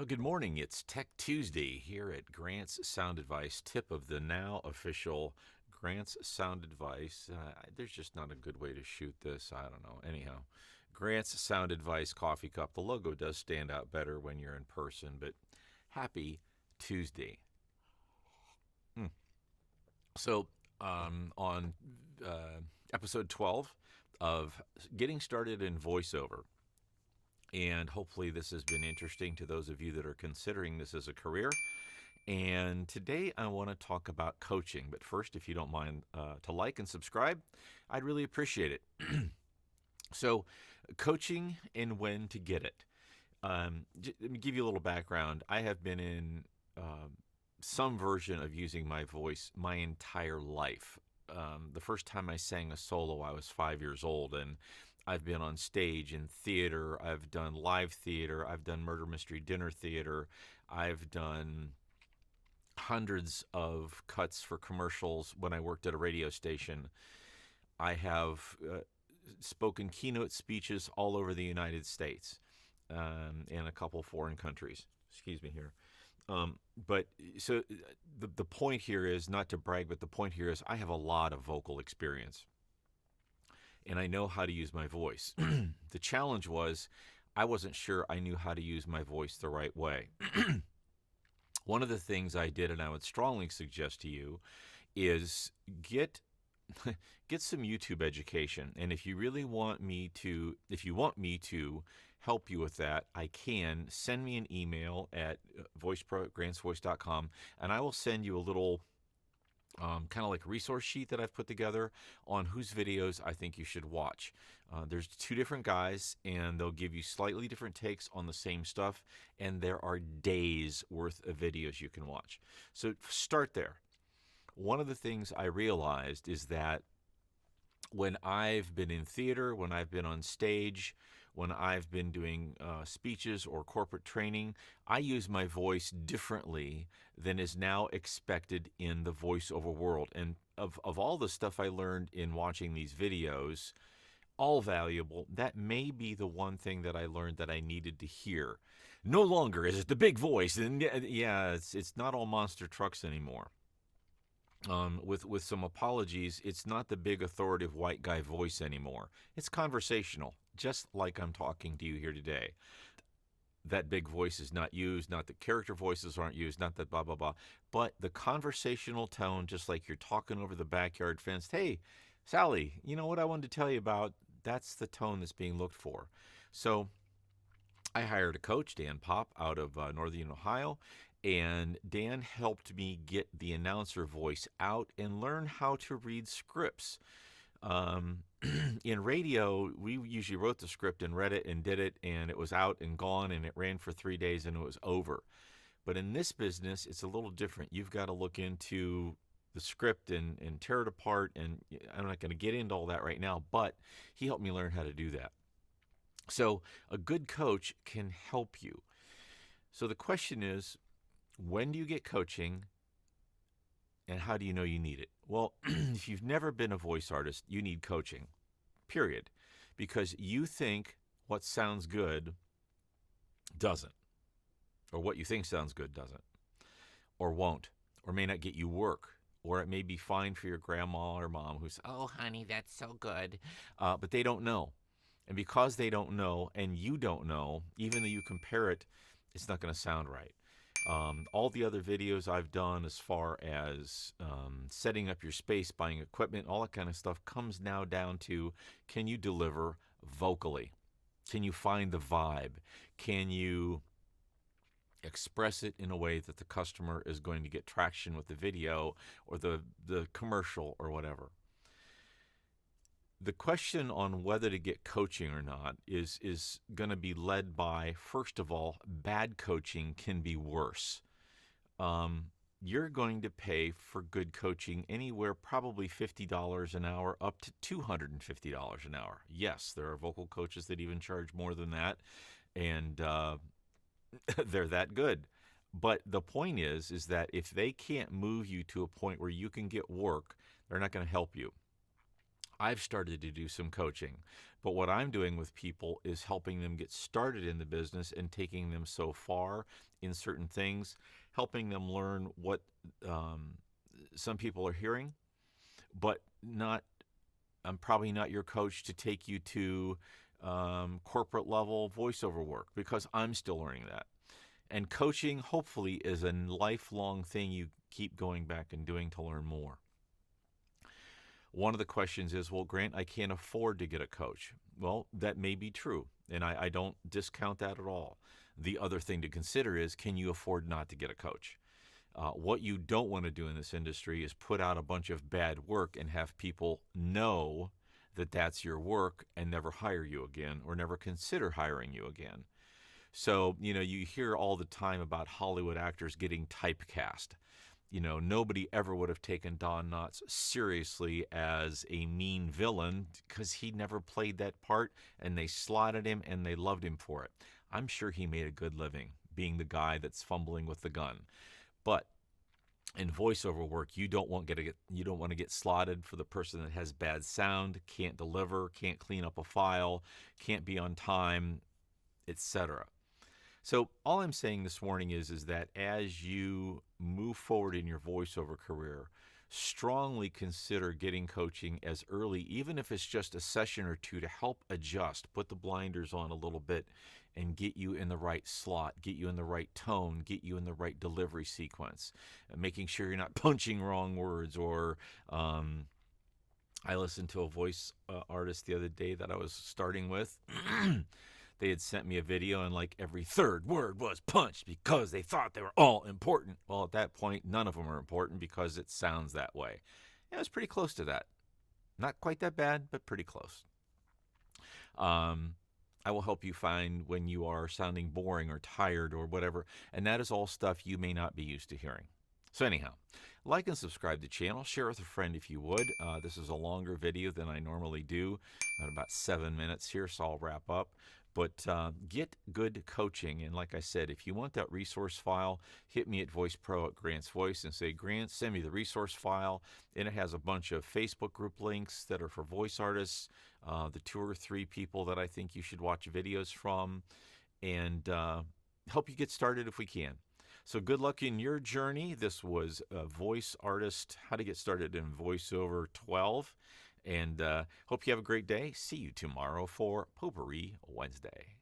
Well, good morning. It's Tech Tuesday here at Grant's Sound Advice. Tip of the now official Grant's Sound Advice. There's just not a good way to shoot this. I don't know. Anyhow, Grant's Sound Advice coffee cup. The logo does stand out better when you're in person, but happy Tuesday. So, on episode 12 of Getting Started in VoiceOver, and hopefully this has been interesting to those of you that are considering this as a career. And today I want to talk about coaching. But first, if you don't mind to like and subscribe, I'd really appreciate it. So, coaching and when to get it. Let me give you a little background. I have been in some version of using my voice my entire life. The first time I sang a solo, I was 5 years old, and I've been on stage in theater. I've done live theater. I've done murder mystery dinner theater. I've done hundreds of cuts for commercials when I worked at a radio station. I have spoken keynote speeches all over the United States and a couple foreign countries. Excuse me here. But so the point here is not to brag, but the point here is I have a lot of vocal experience and I know how to use my voice. The challenge was I wasn't sure I knew how to use my voice the right way. One of the things I did, and I would strongly suggest to you, is get some YouTube education. And if you really want me to, help you with that, I can send me an email at voicepro@grantsvoice.com, and I will send you a little kind of like resource sheet that I've put together on whose videos I think you should watch. There's two different guys, and they'll give you slightly different takes on the same stuff, and there are days worth of videos you can watch. So start there. One of the things I realized is that when I've been in theater, when I've been on stage, when I've been doing speeches or corporate training, I use my voice differently than is now expected in the voiceover world. And of all the stuff I learned in watching these videos, all valuable, that may be the one thing that I learned that I needed to hear. No longer is it the big voice, and yeah, it's not all monster trucks anymore. With some apologies, it's not the big authoritative white guy voice anymore. It's conversational, just like I'm talking to you here today. That big voice is not used, not that character voices aren't used, not that blah, blah, blah, but the conversational tone, just like you're talking over the backyard fence. Hey, Sally, you know what I wanted to tell you about? That's the tone that's being looked for. So I hired a coach, Dan Pop, out of Northern Ohio, and Dan helped me get the announcer voice out and learn how to read scripts. In radio, we usually wrote the script and read it and did it, and it was out and gone, and it ran for 3 days, and it was over. But in this business, it's a little different. You've got to look into the script and tear it apart, and I'm not going to get into all that right now, but he helped me learn how to do that. So a good coach can help you. So the question is, when do you get coaching, and how do you know you need it? Well, if you've never been a voice artist, you need coaching, period. Because you think what sounds good doesn't, or what you think sounds good doesn't, or won't, or may not get you work, or it may be fine for your grandma or mom who's, oh, honey, that's so good, but they don't know. And because they don't know, and you don't know, even though you compare it, it's not going to sound right. All the other videos I've done as far as setting up your space, buying equipment, all that kind of stuff comes now down to, can you deliver vocally? Can you find the vibe? Can you express it in a way that the customer is going to get traction with the video or the commercial or whatever? The question on whether to get coaching or not is going to be led by, first of all, bad coaching can be worse. You're going to pay for good coaching anywhere probably $50 an hour up to $250 an hour. Yes, there are vocal coaches that even charge more than that, and they're that good. But the point is that if they can't move you to a point where you can get work, they're not going to help you. I've started to do some coaching. But what I'm doing with people is helping them get started in the business and taking them so far in certain things, helping them learn what um, some people are hearing, but not. I'm probably not your coach to take you to corporate level voiceover work because I'm still learning that. And coaching, hopefully, is a lifelong thing you keep going back and doing to learn more. One of the questions is, well, Grant, I can't afford to get a coach. Well, that may be true, and I don't discount that at all. The other thing to consider is, can you afford not to get a coach? What you don't want to do in this industry is put out a bunch of bad work and have people know that that's your work and never hire you again or never consider hiring you again. So, you hear all the time about Hollywood actors getting typecast. Nobody ever would have taken Don Knotts seriously as a mean villain because he never played that part, and they slotted him and they loved him for it. I'm sure he made a good living being the guy that's fumbling with the gun. But in voiceover work, you don't want to get slotted for the person that has bad sound, can't deliver, can't clean up a file, can't be on time, etc. So all I'm saying this morning is that as you move forward in your voiceover career, strongly consider getting coaching as early, even if it's just a session or two to help adjust, put the blinders on a little bit and get you in the right slot, get you in the right tone, get you in the right delivery sequence, making sure you're not punching wrong words or I listened to a voice artist the other day that I was starting with. They had sent me a video and like every third word was punched because they thought they were all important. Well, at that point, none of them are important because it sounds that way. It was pretty close to that. Not quite that bad, but pretty close. I will help you find when you are sounding boring or tired or whatever. And that is all stuff you may not be used to hearing. So anyhow, like and subscribe to the channel. Share with a friend if you would. This is a longer video than I normally do, about 7 minutes here, so I'll wrap up. But get good coaching. And like I said, if you want that resource file, hit me at VoicePro at Grant's Voice and say, Grant, send me the resource file. And it has a bunch of Facebook group links that are for voice artists, the 2 or 3 people that I think you should watch videos from, and help you get started if we can. So good luck in your journey. This was Voice Artist, How to Get Started in VoiceOver 12. And hope you have a great day. See you tomorrow for Potpourri Wednesday.